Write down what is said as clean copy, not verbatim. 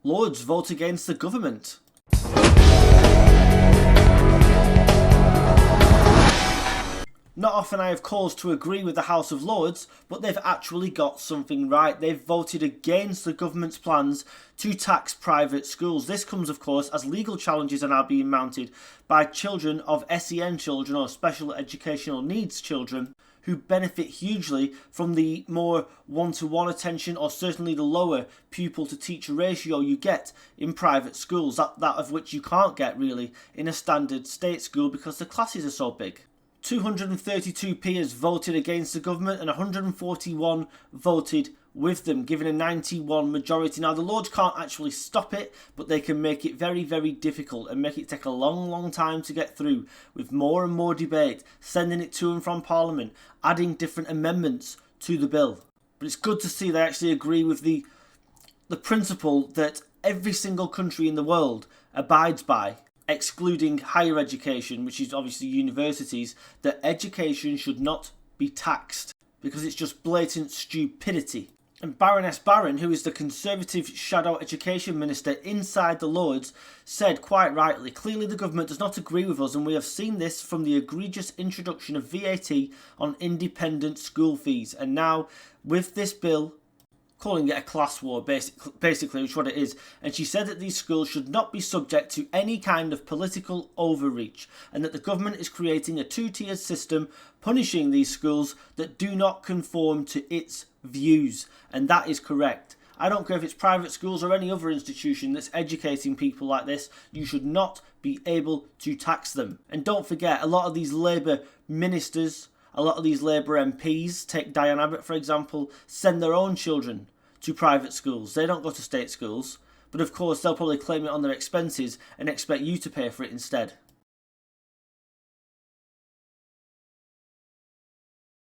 Lords vote against the government. Not often I have cause to agree with the House of Lords, but they've actually got something right. They've voted against the government's plans to tax private schools. This comes, of course, as legal challenges are now being mounted by children of SEN children or special educational needs children who benefit hugely from the more one-to-one attention or certainly the lower pupil-to-teacher ratio you get in private schools, that of which you can't get really in a standard state school because the classes are so big. 232 peers voted against the government and 141 voted with them, giving a 91 majority. Now, the Lords can't actually stop it, but they can make it very, very difficult and make it take a long, long time to get through with more and more debate, sending it to and from Parliament, adding different amendments to the bill. But it's good to see they actually agree with the principle that every single country in the world abides by, excluding higher education, which is obviously universities, that education should not be taxed because it's just blatant stupidity. And Baroness Barron, who is the Conservative Shadow Education Minister inside the Lords, said quite rightly, clearly the government does not agree with us, and we have seen this from the egregious introduction of VAT on independent school fees. And now, with this bill, calling it a class war, basically, which is what it is. And she said that these schools should not be subject to any kind of political overreach, and that the government is creating a two-tiered system punishing these schools that do not conform to its views. And that is correct. I don't care if it's private schools or any other institution that's educating people like this, you should not be able to tax them. And don't forget, a lot of these Labour ministers, a lot of these Labour MPs, take Diane Abbott for example, send their own children to private schools. They don't go to state schools, but of course they'll probably claim it on their expenses and expect you to pay for it instead.